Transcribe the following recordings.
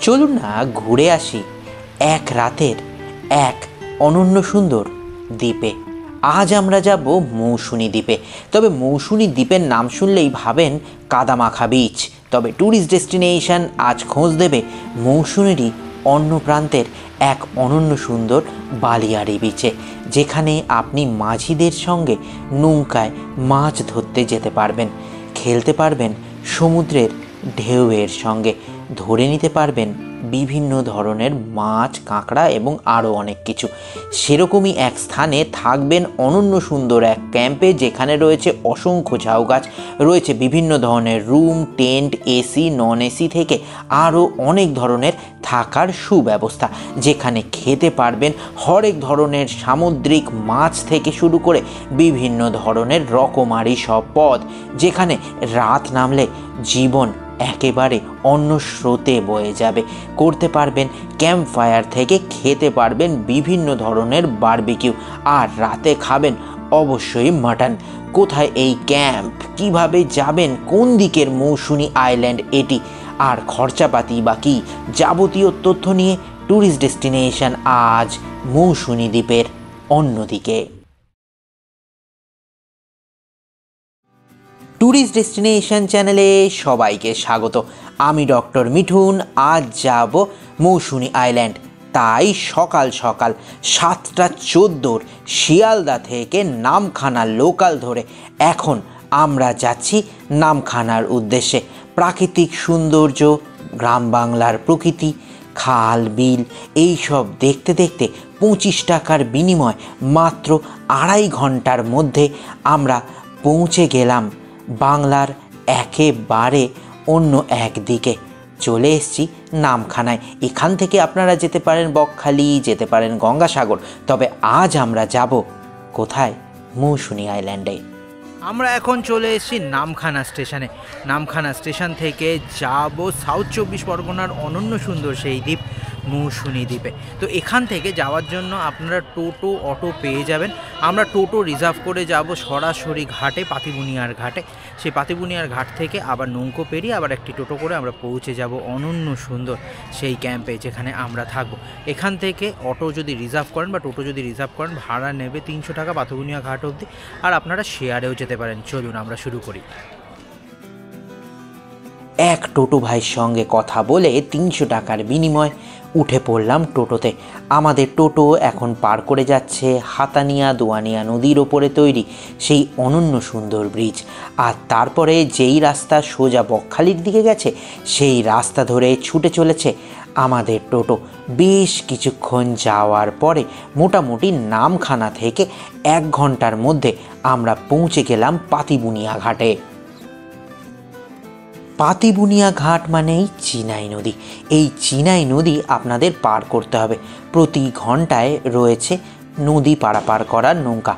চলুন না ঘুরে আসি এক রাতের এক অনন্য সুন্দর দ্বীপে। আজ আমরা যাব মৌসুনী দ্বীপে। তবে মৌসুনী দ্বীপের নাম শুনলেই ভাবেন কাদামাখা বিচ, তবে ট্যুরিস্ট ডেস্টিনেশন আজ খোঁজ দেবে মৌসুনীরই অন্য প্রান্তের এক অনন্য সুন্দর বালিয়াড়ি বিচে, যেখানে আপনি মাঝিদের সঙ্গে নৌকায় মাছ ধরতে যেতে পারবেন, খেলতে পারবেন সমুদ্রের ঢেউয়ের সঙ্গে, ধরে নিতে পারবেন বিভিন্ন ধরনের মাছ, কাঁকড়া এবং আরও অনেক কিছু। সেরকমই এক স্থানে থাকবেন অনন্য সুন্দর এক ক্যাম্পে, যেখানে রয়েছে অসংখ্য ঝাউ গাছ, রয়েছে বিভিন্ন ধরনের room, tent, AC, non AC থেকে আরও অনেক ধরনের থাকার সুব্যবস্থা, যেখানে খেতে পারবেন হরেক ধরনের সামুদ্রিক মাছ থেকে শুরু করে বিভিন্ন ধরনের রকমারি সব পদ, যেখানে রাত নামলে জীবন একেবারে অন্য স্রোতে বয়ে যাবে। করতে পারবেন ক্যাম্প ফায়ার থেকে খেতে পারবেন বিভিন্ন ধরনের বারবিকিউ, আর রাতে খাবেন অবশ্যই মাটন। কোথায় এই ক্যাম্প, কিভাবে যাবেন, কোন দিকের মৌসুনী আইল্যান্ড এটি, আর খরচাপাতি বা কী, যাবতীয় তথ্য নিয়ে ট্যুরিস্ট ডেস্টিনেশন আজ মৌসুনী দ্বীপের অন্যদিকে। ট্যুরিস্ট ডেস্টিনেশন চ্যানেলে সবাইকে স্বাগত। আমি ডক্টর মিঠুন। আজ যাব মৌসুনী আইল্যান্ড, তাই সকাল সকাল 7:14 শিয়ালদা থেকে নামখানা লোকাল ধরে এখন আমরা যাচ্ছি নামখানার উদ্দেশ্যে। প্রাকৃতিক সৌন্দর্য, গ্রাম বাংলার প্রকৃতি, খাল বিল এইসব দেখতে দেখতে 25 টাকার বিনিময় মাত্র 2.5 ঘন্টার মধ্যে আমরা পৌঁছে গেলাম বাংলার একেবারে অন্য একদিকে। চলে এসেছি নামখানায়। এখান থেকে আপনারা যেতে পারেন বকখালি, যেতে পারেন গঙ্গাসাগর, তবে আজ আমরা যাব কোথায়? মৌসুনী আইল্যান্ডে। আমরা এখন চলে এসেছি নামখানা স্টেশনে। নামখানা স্টেশন থেকে যাব সাউথ 24 পরগনার অনন্য সুন্দর সেই দ্বীপ মৌসুনী দ্বীপে। তো এখান থেকে যাওয়ার জন্য আপনারা টোটো, অটো পেয়ে যাবেন। আমরা টোটো রিজার্ভ করে যাব সরাসরি ঘাটে, পাতিবুনিয়ার ঘাটে। সেই পাতিবুনিয়ার ঘাট থেকে আবার নৌকো পেরিয়ে আবার একটি টোটো করে আমরা পৌঁছে যাব অনন্য সুন্দর সেই ক্যাম্পে, যেখানে আমরা থাকবো। এখান থেকে অটো যদি রিজার্ভ করেন বা টোটো যদি রিজার্ভ করেন, ভাড়া নেবে 300 টাকা পাতিবুনিয়া ঘাট অবধি, আর আপনারা শেয়ারেও যেতে পারেন। চলুন আমরা শুরু করি। এক টোটো ভাইয়ের সঙ্গে কথা বলে 300 টাকার বিনিময় উঠে পড়লাম টোটোতে। আমাদের টোটো এখন পার করে যাচ্ছে হাতানিয়া দোয়ানিয়া নদীর ওপরে তৈরি সেই অনন্য সুন্দর ব্রিজ, আর তারপরে যেই রাস্তা সোজা বকখালির দিকে গেছে সেই রাস্তা ধরে ছুটে চলেছে আমাদের টোটো। বেশ কিছুক্ষণ যাওয়ার পরে মোটামুটি নামখানা থেকে 1 ঘন্টার মধ্যে আমরা পৌঁছে গেলাম পাতিবুনিয়া ঘাটে। পাতিবুনিয়া ঘাট মানেই চিনাই নদী। এই চিনাই নদী আপনাদের পার করতে হবে। প্রতি ঘন্টায় রয়েছে নদী পারাপার করার নৌকা,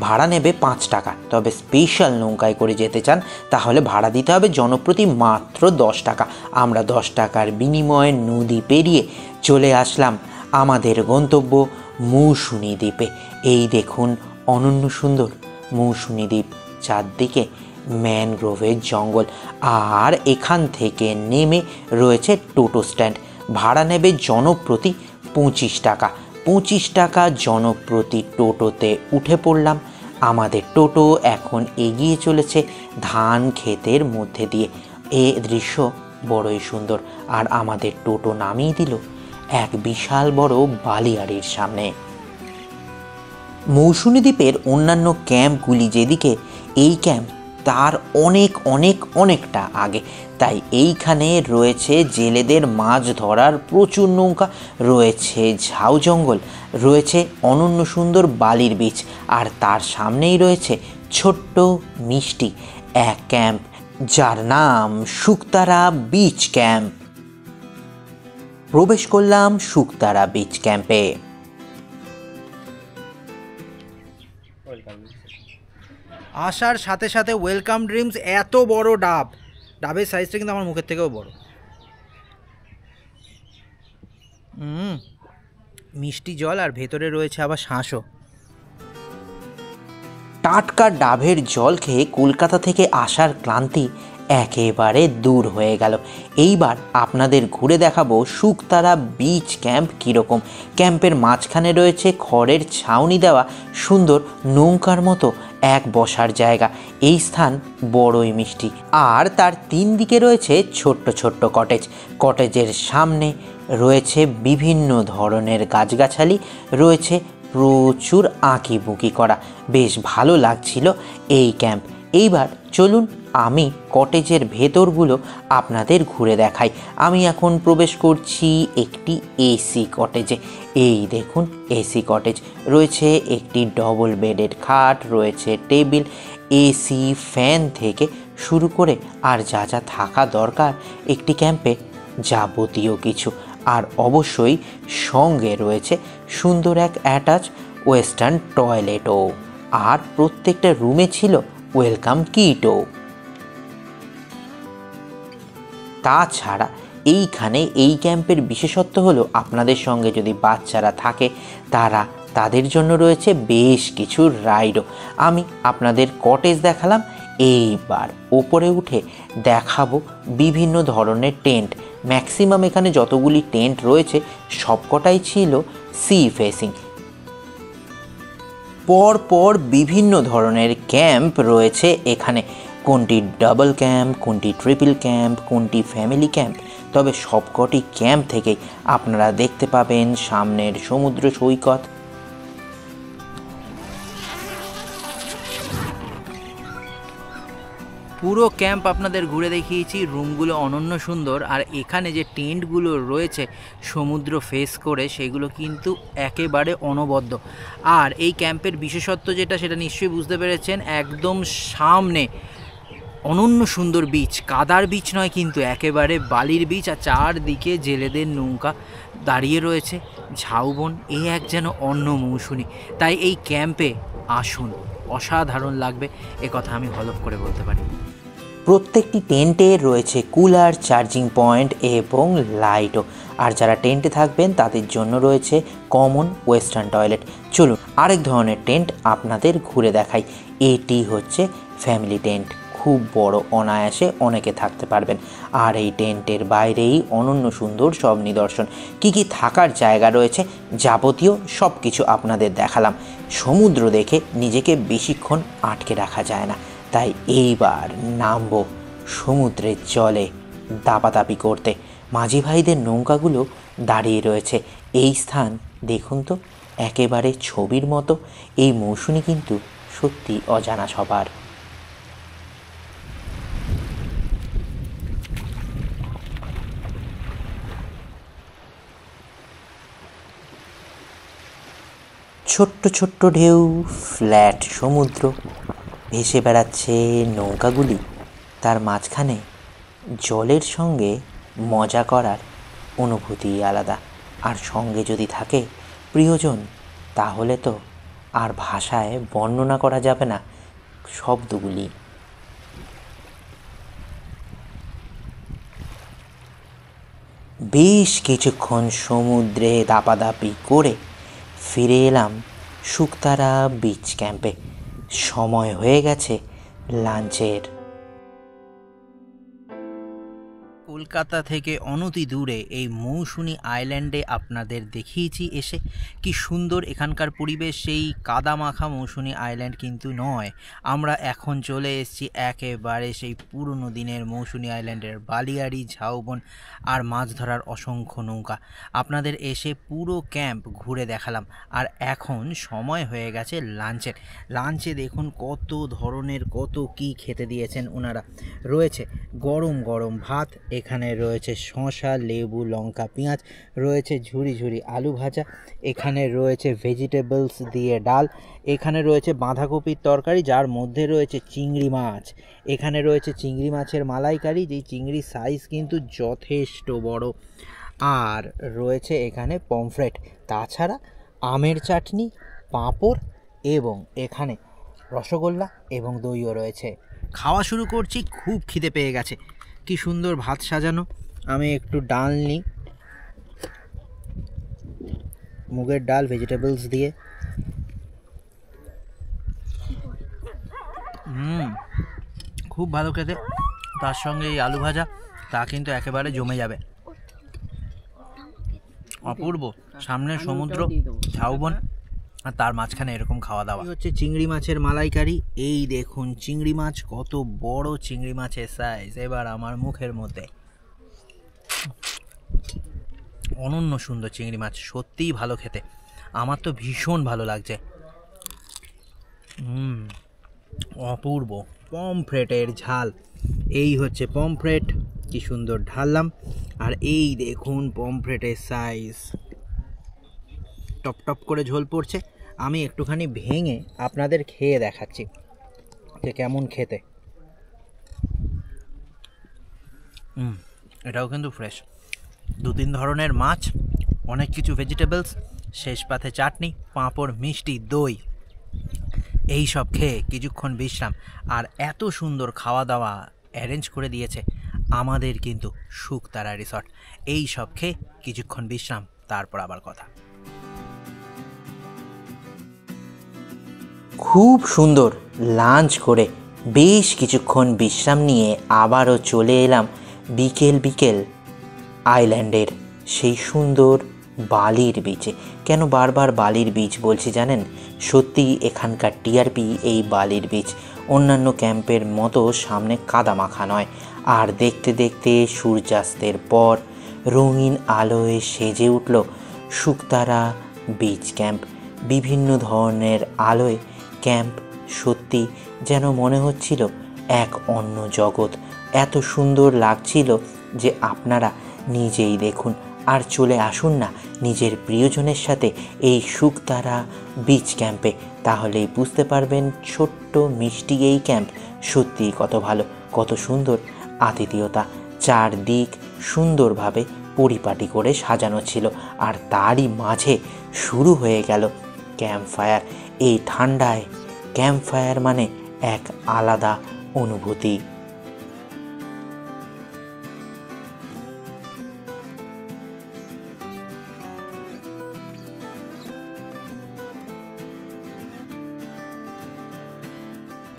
ভাড়া নেবে 5 টাকা। তবে স্পেশাল নৌকায় করে যেতে চান তাহলে ভাড়া দিতে হবে জনপ্রতি মাত্র 10 টাকা। আমরা 10 টাকার বিনিময়ে নদী পেরিয়ে চলে আসলাম আমাদের গন্তব্য মৌসুনী দ্বীপে। এই দেখুন অনন্য সুন্দর মৌসুনী দ্বীপ, চারদিকে ম্যানগ্রোভের জঙ্গল, আর এখান থেকে নেমে রয়েছে টোটো স্ট্যান্ড। ভাড়া নেবে জনপ্রতি 25 টাকা। 25 টাকা জনপ্রতি টোটোতে উঠে পড়লাম। আমাদের টোটো এখন এগিয়ে চলেছে ধান ক্ষেতের মধ্যে দিয়ে। এ দৃশ্য বড়ই সুন্দর, আর আমাদের টোটো নামিয়ে দিল এক বিশাল বড় বালিয়াড়ির সামনে। মৌসুনী দ্বীপের অন্যান্য ক্যাম্পগুলি যেদিকে, এই ক্যাম্প তার অনেকটা আগে, তাই এইখানে রয়েছে জেলেদের মাছ ধরার প্রচুর নৌকা, রয়েছে ঝাউ জঙ্গল, রয়েছে অনন্য সুন্দর বালির বিচ, আর তার সামনেই রয়েছে ছোট্ট মিষ্টি এক ক্যাম্প, যার নাম শুকতারা বিচ ক্যাম্প। প্রবেশ করলাম শুকতারা বিচ ক্যাম্পে। আসার সাথে সাথে ওয়েলকাম ড্রিঙ্কস, এত বড় ডাবের সাইজটা কিন্তু আমার মুখের থেকেও বড়। মিষ্টি জল, আর ভেতরে রয়েছে আবার শাঁসও। টাটকা ডাবের জল খেয়ে কলকাতা থেকে আসার ক্লান্তি একেবারে দূর হয়ে গেল। এইবার আপনাদের ঘুরে দেখাবো শুকতারা বিচ ক্যাম্প কীরকম। ক্যাম্পের মাঝখানে রয়েছে খড়ের ছাউনি দেওয়া সুন্দর নৌকার মতো এক বসার জায়গা। এই স্থান বড়ই মিষ্টি, আর তার 3 দিকে রয়েছে ছোট্ট ছোট্ট কটেজ। কটেজের সামনে রয়েছে বিভিন্ন ধরনের গাছগাছালি, রয়েছে প্রচুর আঁকিবুঁকি করা। বেশ ভালো লাগছিল এই ক্যাম্প। এইবার চলুন আমি কটেজের ভেতরগুলো আপনাদের ঘুরে দেখাই। আমি এখন প্রবেশ করছি একটি এসি কটেজে। এই দেখুন এসি কটেজ, রয়েছে একটি ডবল বেডের খাট, রয়েছে টেবিল, এসি, ফ্যান থেকে শুরু করে আর যা যা থাকা দরকার একটি ক্যাম্পে যাবতীয় কিছু। আর অবশ্যই সঙ্গে রয়েছে সুন্দর এক অ্যাটাচ ওয়েস্টার্ন টয়লেটও, আর প্রত্যেকটা রুমে ছিল ওয়েলকাম কিটও। তাছাড়া এইখানে এই ক্যাম্পের বিশেষত্ব হলো আপনাদের সঙ্গে যদি বাচ্চারা থাকে তাদের জন্য রয়েছে বেশ কিছু রাইডও। আমি আপনাদের কটেজ দেখালাম, এইবার ওপরে উঠে দেখাবো বিভিন্ন ধরনের টেন্ট। ম্যাক্সিমাম এখানে যতগুলি টেন্ট রয়েছে সবকটাই ছিল সি ফেসিং। পরপর বিভিন্ন ধরনের ক্যাম্প রয়েছে এখানে, কোনটি ডাবল ক্যাম্প, কোনটি ট্রিপল ক্যাম্প, কোনটি ফ্যামিলি ক্যাম্প। তবে সবকটি ক্যাম্প থেকেই আপনারা দেখতে পাবেন সামনের সমুদ্র সৈকত। পুরো ক্যাম্প আপনাদের ঘুরে দেখিয়েছি, রুমগুলো অনন্য সুন্দর। আর এখানে যে টেন্টগুলো রয়েছে সমুদ্র ফেস করে, সেগুলো কিন্তু একেবারে অনবদ্য। আর এই ক্যাম্পের বিশেষত্ব যেটা সেটা নিশ্চয়ই বুঝতে পেরেছেন, একদম সামনে অনন্য সুন্দর বিচ, কাদার বিচ নয় কিন্তু একেবারে বালির বিচ, আর চারদিকে জেলেদের নৌকা দাঁড়িয়ে রয়েছে, ঝাউবন, এই এক যেন অন্য মৌসুমী। তাই এই ক্যাম্পে আসুন, অসাধারণ লাগবে, একথা আমি হলফ করে বলতে পারি। প্রত্যেকটি টেন্টে রয়েছে কুলার, চার্জিং পয়েন্ট এবং লাইটও। আর যারা টেন্টে থাকবেন তাদের জন্য রয়েছে কমন ওয়েস্টার্ন টয়লেট। চলুন আরেক ধরনের টেন্ট আপনাদের ঘুরে দেখাই। এটি হচ্ছে ফ্যামিলি টেন্ট, খুব বড়, অনায়াসে অনেকে থাকতে পারবেন। আর এই টেন্টের বাইরেই অনন্য সুন্দর সব নিদর্শন। কি থাকার জায়গা রয়েছে যাবতীয় সব কিছু আপনাদের দেখালাম। সমুদ্র দেখে নিজেকে বেশিক্ষণ আটকে রাখা যায় না, তাই এইবার নামবো সমুদ্রের জলে দাপাদাপি করতে। মাঝি ভাইদের নৌকাগুলো দাঁড়িয়ে রয়েছে। এই স্থান দেখুন তো, একেবারে ছবির মতো। এই মৌসুমী কিন্তু সত্যি অজানা সবার। ছোট্ট ছোট্ট ঢেউ, ফ্ল্যাট সমুদ্র, ভেসে বেড়াচ্ছে নৌকাগুলি। তার মাঝখানে জলের সঙ্গে মজা করার অনুভূতি আলাদা। আর সঙ্গে যদি থাকে প্রিয়জন, তাহলে তো আর ভাষায় বর্ণনা করা যাবে না শব্দগুলি। বেশ কিছুক্ষণ সমুদ্রে দাপাদাপি করে ফিরে এলাম শুকতারা বিচ ক্যাম্পে। সময় হয়ে গেছে লাঞ্চের। কলকাতা থেকে অনতি দূরে এই মৌসুমী আইল্যান্ডে আপনাদের দেখিয়েছি এসে কি সুন্দর এখানকার পরিবেশ। সেই কাদামাখা মৌসুমী আইল্যান্ড কিন্তু নয়, আমরা এখন চলে এসেছি একেবারে সেই পুরনো দিনের মৌসুমী আইল্যান্ডের বালিয়াড়ি, ঝাউবন আর মাছ ধরার অসংখ্য নৌকা। আপনাদের এসে পুরো ক্যাম্প ঘুরে দেখালাম। আর এখন সময় হয়ে গেছে লাঞ্চের। লাঞ্চে দেখুন কত ধরনের কত কি খেতে দিয়েছেন ওনারা। রয়েছে গরম গরম ভাত, এখানে রয়েছে শসা, লেবু, লঙ্কা, পেঁয়াজ, রয়েছে ঝুরি ঝুরি আলু ভাজা, এখানে রয়েছে ভেজিটেবলস দিয়ে ডাল, এখানে রয়েছে বাঁধাকপির তরকারি যার মধ্যে রয়েছে চিংড়ি মাছ, এখানে রয়েছে চিংড়ি মাছের মালাইকারি, যেই চিংড়ির সাইজ কিন্তু যথেষ্ট বড়, আর রয়েছে এখানে পমফ্রেট। তাছাড়া আমের চাটনি, পাঁপড় এবং এখানে রসগোল্লা এবং দইও রয়েছে। খাওয়া শুরু করছি, খুব খিদে পেয়ে গেছে। কি সুন্দর ভাত সাজানো। আমি একটু ডাল নিই, মুগের ডাল ভেজিটেবলস দিয়ে। খুব ভালো খেতে, তার সঙ্গে এই আলু ভাজা, তা কিন্তু একেবারে জমে যাবে। অপূর্ব। সামনে সমুদ্র, ঝাউবন, আর তার মাঝখানে এরকম খাওয়া দাওয়া। হচ্ছে চিংড়ি মাছের মালাইকারি। এই দেখুন চিংড়ি মাছ, কত বড় চিংড়ি মাছের সাইজ। এবার আমার মুখের মধ্যে অনন্য সুন্দর চিংড়ি মাছ, সত্যিই ভালো খেতে, আমার তো ভীষণ ভালো লাগছে। অপূর্ব। পমফ্রেটের ঝাল, এই হচ্ছে পমফ্রেট, কি সুন্দর ঢাললাম। আর এই দেখুন পমফ্রেটের সাইজ, টপ টপ করে ঝোল পড়ছে। আমি একটুখানি ভেঙে আপনাদের খেয়ে দেখাচ্ছি যে কেমন খেতে। এটাও কিন্তু ফ্রেশ। 2-3 ধরনের মাছ, অনেক কিছু ভেজিটেবলস, শেষ পাতে চাটনি, পাঁপড়, মিষ্টি, দই, এই সব খেয়ে কিছুক্ষণ বিশ্রাম। আর এত সুন্দর খাওয়া দাওয়া অ্যারেঞ্জ করে দিয়েছে আমাদের কিন্তু শুকতারা রিসর্ট। এই সব খেয়ে কিছুক্ষণ বিশ্রাম, তারপর আবার কথা। খুব সুন্দর লাঞ্চ করে বেশ কিছুক্ষণ বিশ্রাম নিয়ে আবারও চলে এলাম বিকেল বিকেল আইল্যান্ডের সেই সুন্দর বালির বিচে। কেন বারবার বালির বিচ বলছি জানেন? সত্যি এখানকার টিআরপি এই বালির বিচ অন্যান্য ক্যাম্পের মতো সামনে কাদা মাখা নয়। আর দেখতে দেখতে সূর্যাস্তের পর রঙিন আলোয় সেজে উঠল শুকতারা বিচ ক্যাম্প। বিভিন্ন ধরনের আলোয় ক্যাম্প, সত্যি যেন মনে হচ্ছিল এক অন্য জগৎ। এত সুন্দর লাগছিল যে আপনারা নিজেই দেখুন আর চলে আসুন না নিজের প্রিয়জনের সাথে এই শুকতারা বিচ ক্যাম্পে। তাহলেই বুঝতে পারবেন ছোট্ট মিষ্টি এই ক্যাম্প সত্যিই কত ভালো, কত সুন্দর আতিথেয়তা। চারদিক সুন্দরভাবে পরিপাটি করে সাজানো ছিল, আর তারই মাঝে শুরু হয়ে গেল ক্যাম্প ফায়ার। এই ঠান্ডায় ক্যাম্প ফায়ার মানে এক আলাদা অনুভূতি।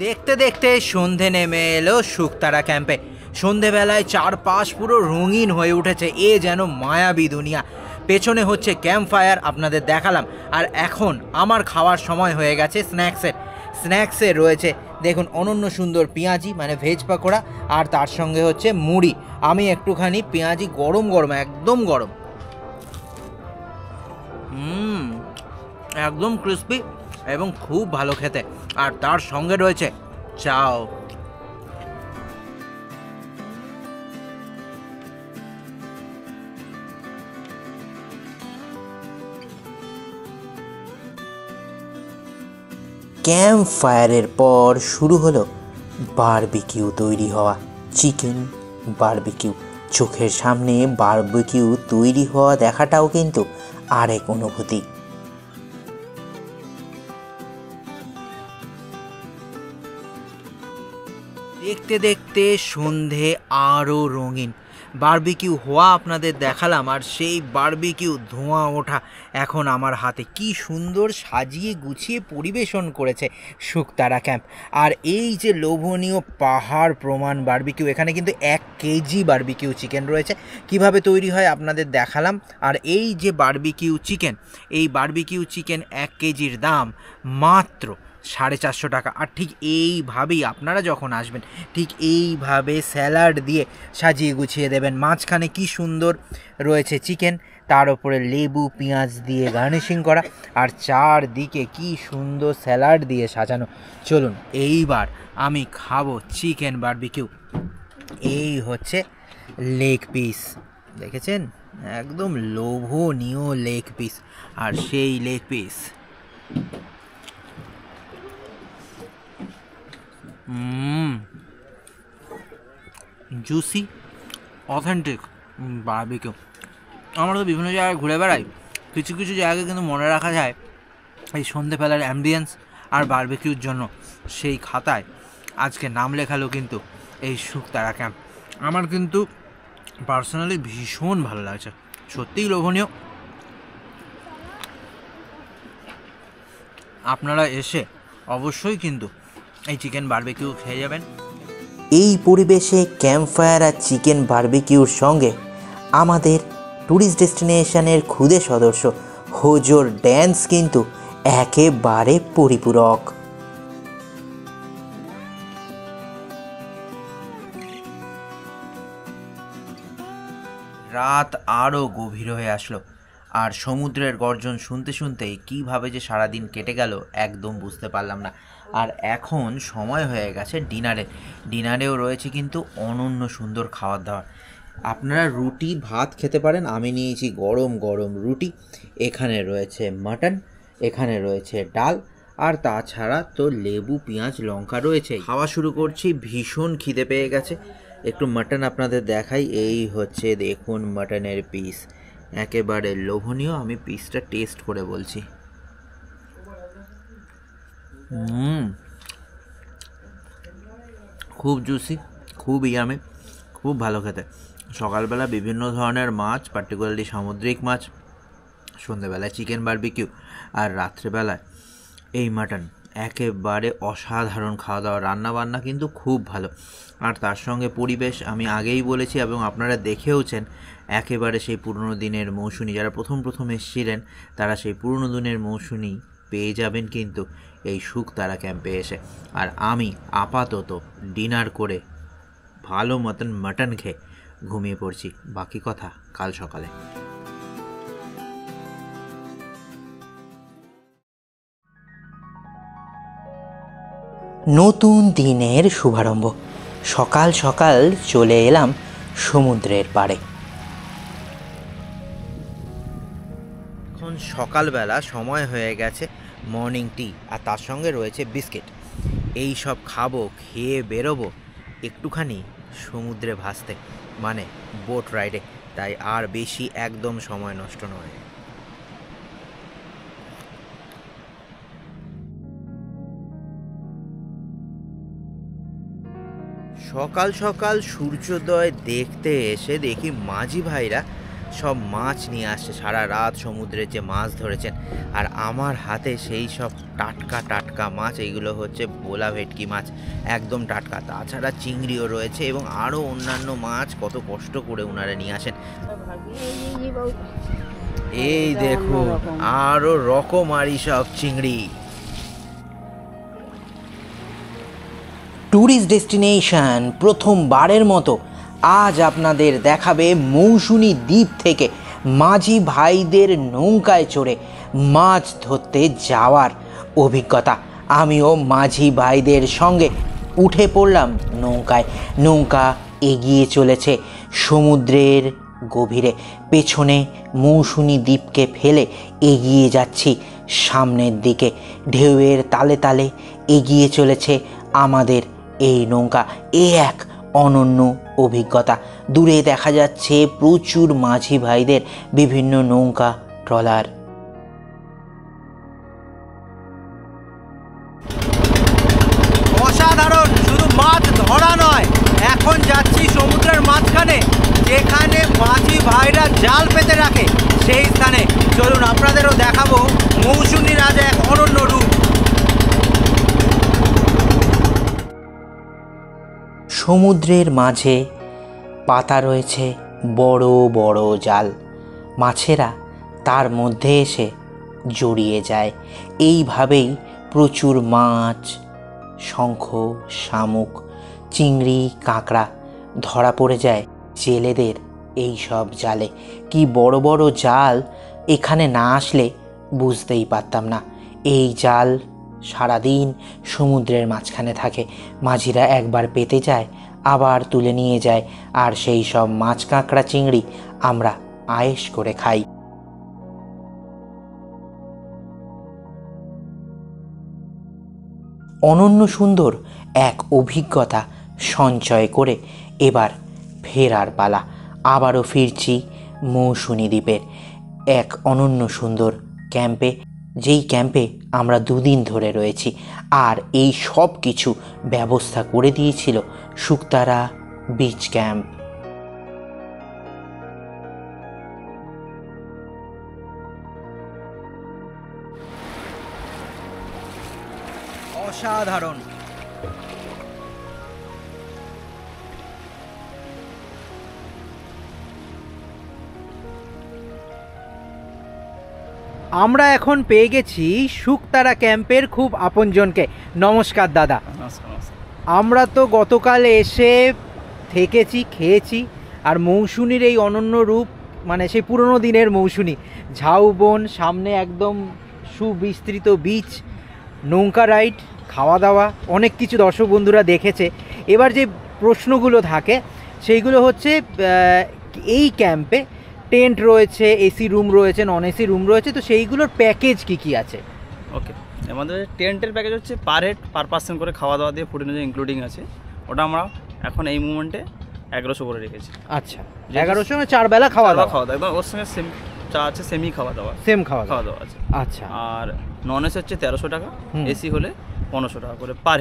দেখতে দেখতে সন্ধে নেমে এলো শুকতারা ক্যাম্পে। সন্ধেবেলায় চারপাশ পুরো রঙিন হয়ে উঠেছে, এ যেন মায়াবী দুনিয়া। পেছনে হচ্ছে ক্যাম্প ফায়ার, আপনাদের দেখালাম। আর এখন আমার খাওয়ার সময় হয়ে গেছে স্ন্যাক্সে রয়েছে দেখুন অনন্য সুন্দর পেঁয়াজি মানে ভেজ পাকোড়া, আর তার সঙ্গে হচ্ছে মুড়ি। আমি একটুখানি পেঁয়াজি গরম গরম, একদম গরম, একদম ক্রিস্পি এবং খুব ভালো খেতে। আর তার সঙ্গে রয়েছে চাও। ক্যাম্প ফায়ারের পর শুরু হলো বারবিকিউ তৈরি হওয়া। চিকেন বারবিকিউ, চোখের সামনে বারবিকিউ তৈরি হওয়া দেখাটাও কিন্তু আরেক অনুভূতি। দেখতে দেখতে সন্ধে আরও রঙিন। বারবিকিউ হওয়া আপনাদের দেখালাম, আর সেই বারবিকিউ ধোঁয়া ওঠা এখন আমার হাতে। কি সুন্দর সাজিয়ে গুছিয়ে পরিবেশন করেছে শুকতারা ক্যাম্প। আর এই যে লোভনীয় পাহাড় প্রমাণ বারবিকিউ, এখানে কিন্তু 1 কেজি বারবিকিউ চিকেন রয়েছে। কিভাবে তৈরি হয় আপনাদের দেখালাম। আর এই যে বারবিকিউ চিকেন, এই বারবিকিউ চিকেন 1 কেজির দাম মাত্র 450 টাকা। আর ঠিক এইভাবেই আপনারা যখন আসবেন ঠিক এইভাবে স্যালাড দিয়ে সাজিয়ে গুছিয়ে দেবেন। মাঝখানে কি সুন্দর রয়েছে চিকেন, তার উপরে লেবু পেঁয়াজ দিয়ে গার্নিশিং করা, আর চারদিকে কি সুন্দর স্যালাড দিয়ে সাজানো। চলুন এইবার আমি খাবো চিকেন বারবিকিউ। এই হচ্ছে লেগ পিস, দেখেছেন একদম লোভনীয় লেগ পিস। আর সেই leg piece juicy authentic barbecue. আমরা তো বিভিন্ন জায়গায় ঘুরে বেড়াই, কিছু কিছু জায়গায় কিন্তু মনে রাখা যায় এই সন্ধেবেলার অ্যাম্বিয়েন্স আর বারবিকিউর জন্য। সেই খাতায় আজকে নাম লেখালো কিন্তু এই শুকতারা ক্যাম্প। আমার কিন্তু পার্সোনালি ভীষণ ভালো লাগছে, সত্যিই লোভনীয়। আপনারা এসে অবশ্যই কিন্তু এই চিকেন বারবিকিউ খেয়ে যাবেন। এই পরিবেশে ক্যাম্পফায়ার আর চিকেন বারবিকিউর সঙ্গে আমাদের ট্যুরিস্ট ডেস্টিনেশনের খুদে সদস্য হোজোর ড্যান্স কিন্তু একেবারে পরিপূরক। রাত আরও গভীর হয়ে আসলো, আর সমুদ্রের গর্জন শুনতে শুনতেই কীভাবে যে সারাদিন কেটে গেল একদম বুঝতে পারলাম না। আর এখন সময় হয়ে গেছে ডিনারেও রয়েছে কিন্তু অনন্য সুন্দর খাবার দাবার। আপনারা রুটি ভাত খেতে পারেন, আমি নিয়েছি গরম গরম রুটি। এখানে রয়েছে মাটন, এখানে রয়েছে ডাল, আর তাছাড়া তো লেবু পেঁয়াজ লঙ্কা রয়েছে। খাওয়া শুরু করছি, ভীষণ খিদে পেয়ে গেছে। একটু মাটন আপনাদের দেখাই। এই হচ্ছে দেখুন মাটনের পিস, একেবারে লোভনীয়। আমি পিসটা টেস্ট করে বলছি। খুব জুসি, খুব ইয়ামে, খুব ভালো খেতে। সকালবেলা বিভিন্ন ধরনের মাছ, পার্টিকুলারলি সামুদ্রিক মাছ, সন্ধ্যেবেলায় চিকেন বারবিকিউ, আর রাত্রেবেলায় এই মাটন। একেবারে অসাধারণ খাওয়া দাওয়া, রান্নাবান্না কিন্তু খুব ভালো। আর তার সঙ্গে পরিবেশ আমি আগেই বলেছি এবং আপনারা দেখেওছেন, একেবারে সেই পুরনো দিনের মৌসুনি। যারা প্রথম এসেছিলেন তারা সেই পুরনো দিনের মৌসুনি পেয়ে যাবেন কিন্তু এই শুকতারা ক্যাম্পে এসে। আর আমি আপাতত ডিনার করে ভালো মতন মাটন খেয়ে ঘুমিয়ে পড়ছি। বাকি কথা কাল সকালে। নতুন দিনের শুভারম্ভ। সকাল সকাল চলে এলাম সমুদ্রের পাড়ে। এখন সকালবেলা সময় হয়ে গেছে মর্নিং টি, আর তার সঙ্গে রয়েছে বিস্কিট। এই সব খাবো, খেয়ে বেরোবো একটুখানি সমুদ্রে ভাসতে, মানে বোট রাইডে। তাই আর বেশি একদম সময় নষ্ট নয়। সকাল সকাল সূর্যোদয় দেখতে এসে দেখি মাঝি ভাইরা সব মাছ নিয়ে আসছে। সারা রাত সমুদ্রে যে মাছ ধরেছেন, আর আমার হাতে সেই সব টাটকা টাটকা মাছ। এইগুলো হচ্ছে ভোলা ভেটকি মাছ, একদম টাটকা। তাছাড়া চিংড়িও রয়েছে এবং আরও অন্যান্য মাছ কত কষ্ট করে ওনারা নিয়ে আসেন। এই দেখুন আরও রকমারি সব চিংড়ি। ট্যুরিস্ট ডেস্টিনেশন প্রথমবারের মতো আজ আপনাদের দেখাবে মৌসুনি দ্বীপ থেকে মাঝি ভাইদের নৌকায় চড়ে মাছ ধরতে যাওয়ার অভিজ্ঞতা। আমিও মাঝি ভাইদের সঙ্গে উঠে পড়লাম নৌকায়। নৌকা এগিয়ে চলেছে সমুদ্রের গভীরে। পেছনে মৌসুনি দ্বীপকে ফেলে এগিয়ে যাচ্ছি সামনের দিকে। ঢেউয়ের তালে তালে এগিয়ে চলেছে আমাদের এই নৌকা। এক অনন্য অভিজ্ঞতা। দূরে দেখা যাচ্ছে প্রচুর মাঝি ভাইদের বিভিন্ন নৌকা, ট্রলার। অসাধারণ, শুধু মাছ ধরা নয়, এখন যাচ্ছি সমুদ্রের মাঝখানে, যেখানে মাঝি ভাইরা জাল পেতে রাখে সেই স্থানে। চলুন আপনাদেরও দেখাবো মৌসুমীর আজ এক অনন্য রূপ। সমুদ্রের মাঝে পাতা রয়েছে বড় বড় জাল। মাছেরা তার মধ্যে এসে জড়িয়ে যায়। এইভাবেই প্রচুর মাছ, শঙ্খ, শামুক, চিংড়ি, কাঁকড়া ধরা পড়ে যায় জেলেদের এই সব জালে। কি বড় বড় জাল! এখানে না আসলে বুঝতেই পারতাম না। এই জাল সারাদিন সমুদ্রের মাঝখানে থাকে। মাঝিরা একবার পেতে যায়, আবার তুলে নিয়ে যায়, আর সেই সব মাছ, কাঁকড়া, চিংড়ি আমরা আয়েশ করে খাই। অনন্য সুন্দর এক অভিজ্ঞতা সঞ্চয় করে এবার ফেরার পালা। আবারও ফিরছি মৌসুনি দ্বীপের এক অনন্য সুন্দর ক্যাম্পে, যেই ক্যাম্পে আমরা 2 দিন ধরে রয়েছি। আর এই সব কিছু ব্যবস্থা করে দিয়েছিল শুকতারা বিচ ক্যাম্প। অসাধারণ। আমরা এখন পেয়ে গেছি শুকতারা ক্যাম্পের খুব আপনজনকে। নমস্কার দাদা। আমরা তো গতকাল এসে থেকেছি, খেয়েছি, আর মৌসুনির এই অনন্য রূপ, মানে সেই পুরনো দিনের মৌসুনি, ঝাউবন, সামনে একদম সুবিস্তৃত বিচ, নৌকা রাইড, খাওয়া দাওয়া, অনেক কিছু দর্শক বন্ধুরা দেখেছে। এবার যে প্রশ্নগুলো থাকে সেইগুলো হচ্ছে এই ক্যাম্পে টেন্ট রয়েছে, এসি রুম রয়েছে, নন এসি রুম রয়েছে, তো সেইগুলোর প্যাকেজ কি আছে? ওকে, আমাদের টেন্টের প্যাকেজ হচ্ছে পার হেড পার পার্সন করে খাওয়া দাওয়া দিয়ে ফুড এনজয় ইনক্লুডিং আছে। ওটা আমরা এখন এই মুমেন্টে 1100 করে রেখেছি। আচ্ছা, 1100 মানে 4 বেলা খাওয়া দাওয়া একদম ওর সঙ্গে সেম চা আছে, সেমি খাওয়া দাওয়া, সেম খাওয়া দাওয়া আছে। আচ্ছা, আর নন এসি হচ্ছে 1300 টাকা, এসি হলে 1500 টাকা করে পার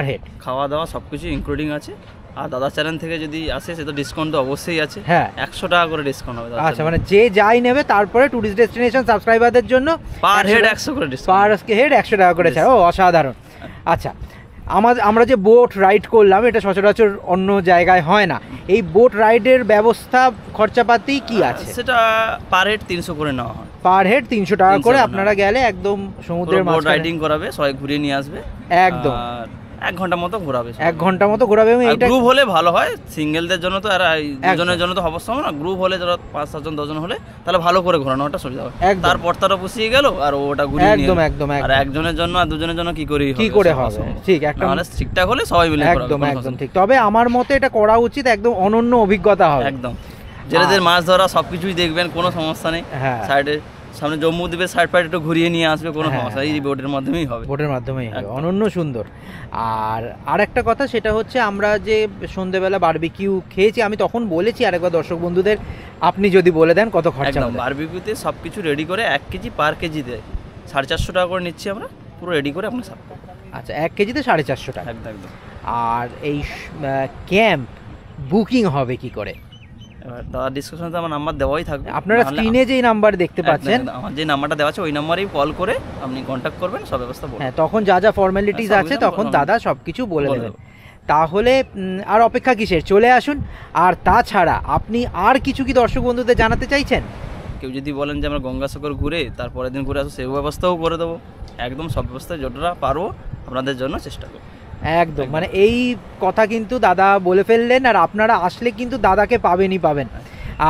হেড। খাওয়া দাওয়া সব কিছু ইনক্লুডিং আছে। আর দাদা চ্যানেল থেকে যদি আসে সে তো ডিসকাউন্ট তো অবশ্যই আছে। হ্যাঁ, 100 টাকা করে ডিসকাউন্ট হবে। আচ্ছা, মানে যে যাই নেবে তারপরে টুরিস্ট ডেস্টিনেশন সাবস্ক্রাইবারদের জন্য পার হেড 100 করে ডিসকাউন্ট, পার হেড 100 টাকা করে ছাড়। ও অসাধারণ। আচ্ছা, আমরা যে বোট রাইড করলাম, এটা সচরাচর অন্য জায়গায় হয় না। এই বোট রাইডের ব্যবস্থা, খরচাপাতি কি আছে? সেটা পার হেড 300 করে নেওয়া হয়। পার হেড 300 টাকা করে আপনারা গেলে একদম সমুদ্রের মাঝখানে বোট রাইডিং করাবে, সবাই ঘুরিয়ে নিয়ে আসবে। একদম 1 ঘন্টা মতো ঘোরাবে। 1 ঘন্টা মতো ঘোরাবে। এটা গ্রুপ হলে ভালো হয়, সিঙ্গেলদের জন্য তো আর দুজনের জন্য তো অবশ্যই না। গ্রুপ হলে যারা 5-7 জন 10 জন হলে তাহলে ভালো করে ঘোরানোটা সুবিধা হয়। তারপর তারা পুষিয়ে গেল আর ওটা ঘুরিয়ে নিয়ে একদম আর একজনের জন্য আর দুজনের জন্য কি করে হবে? ঠিক, একটা মানে ঠিকঠাক হলে সবাই মিলে একদম ঠিক। তবে আমার মতে এটা করা উচিত, একদম অনন্য অভিজ্ঞতা হবে। একদম জেলেদের মাছ ধরা সবকিছুই দেখবেন, কোনো সমস্যা নেই। সাইডে সামনে জম্মু দ্বীপের সাইড পাইড একটু ঘুরিয়ে নিয়ে আসবে, কোনো সমস্যা এই বোটের মাধ্যমেই হবে। অনন্য সুন্দর। আর একটা কথা, সেটা হচ্ছে আমরা যে সন্ধ্যেবেলা বারবিকিউ খেয়েছি, আমি তখন বলেছি, আরেকবার দর্শক বন্ধুদের আপনি যদি বলে দেন কত খরচা হবে। বারবিকিউতে সব কিছু রেডি করে 1 কেজি পার কেজিতে 450 টাকা করে নিচ্ছি আমরা, পুরো রেডি করে আপনার সার্ভ করব। আচ্ছা, 1 কেজিতে 450 টাকা। একদম। আর এই ক্যাম্প বুকিং হবে কি করে? দাদা ডিসক্রিপশনে আমার নাম্বার দেওয়াই থাকবে, আপনারা স্ক্রিনে যেই নাম্বার দেখতে পাচ্ছেন, আমার যে নাম্বারটা দেওয়া আছে ওই নাম্বারেই কল করে আপনি কন্ট্যাক্ট করবেন, সব ব্যবস্থা বলবেন। হ্যাঁ, তখন যা ফর্মালিটিস আছে তখন দাদা সবকিছু বলে দেবেন। তাহলে আর অপেক্ষা কিসের, চলে আসুন। আর তাছাড়া আপনি আর কিছু কি দর্শক বন্ধুদের জানাতে চাইছেন? কেউ যদি বলেন যে আমরা গঙ্গাসাগর ঘুরে তারপরের দিন ঘুরে আসো, সেই ব্যবস্থাও করে দেবো। একদম সব ব্যবস্থা যতটা পারবো আপনাদের জন্য চেষ্টা করবো। একদম, মানে এই কথা কিন্তু দাদা বলে ফেললেন। আর আপনারা আসলে কিন্তু দাদাকে পাবেন।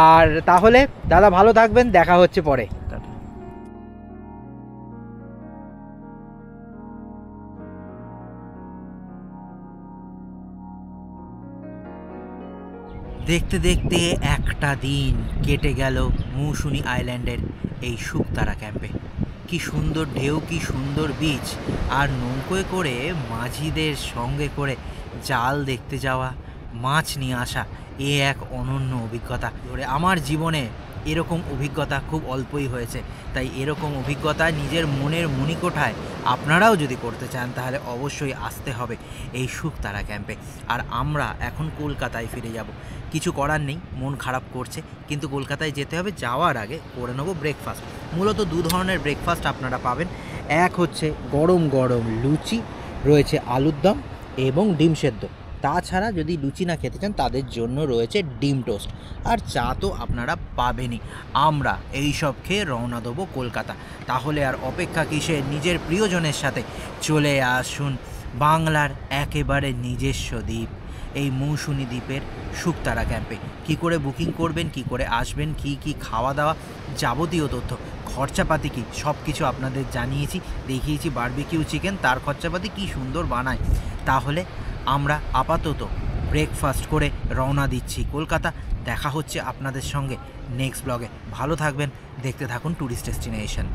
আর তাহলে দাদা ভালো থাকবেন, দেখা হচ্ছে পরে। দেখতে দেখতে একটা দিন কেটে গেল মৌসুনি আইল্যান্ডের এই শুকতারা ক্যাম্পে। কি সুন্দর ঢেউ, কি সুন্দর বিচ, আর নৌকোয় করে মাঝিদের সঙ্গে করে জাল দেখতে যাওয়া, মাছ নিয়ে আসা, এ এক অনন্য অভিজ্ঞতা। আমার জীবনে এরকম অভিজ্ঞতা খুব অল্পই হয়েছে, তাই এরকম অভিজ্ঞতা নিজের মনের মণিকোঠায় আপনারাও যদি করতে চান তাহলে অবশ্যই আসতে হবে এই শুকতারা ক্যাম্পে। আর আমরা এখন কলকাতায় ফিরে যাব, কিছু করার নেই, মন খারাপ করছে, কিন্তু কলকাতায় যেতে হবে। যাওয়ার আগে করে নেবো ব্রেকফাস্ট। মূলত 2 ধরনের ব্রেকফাস্ট আপনারা পাবেন। এক হচ্ছে গরম গরম লুচি, রয়েছে আলুর দম এবং ডিম সেদ্ধ। তাছাড়া যদি লুচি না খেতে চান তাদের জন্য রয়েছে ডিম টোস্ট, আর চা তো আপনারা পাবেনই। আমরা এই সব খেয়ে রওনা দেবো কলকাতা। তাহলে আর অপেক্ষা কিসের, নিজের প্রিয়জনের সাথে চলে আসুন বাংলার একেবারে নিজস্ব দ্বীপ, এই মৌসুনি দ্বীপের শুকতারা ক্যাম্পে। কি করে বুকিং করবেন, কি করে আসবেন, কি খাওয়া দাওয়া, যাবতীয় তথ্য, খরচাপাতি কি, সব কিছু আপনাদের জানিয়েছি, দেখিয়েছি। বারবিকিউ চিকেন, তার খরচাপাতি কি সুন্দর বানায়। তাহলে আমরা আপাতত ব্রেকফাস্ট করে রওনা দিচ্ছি কলকাতা। দেখা হচ্ছে আপনাদের সঙ্গে নেক্সট ব্লগে। ভালো থাকবেন, দেখতে থাকুন ট্যুরিস্ট ডেস্টিনেশন।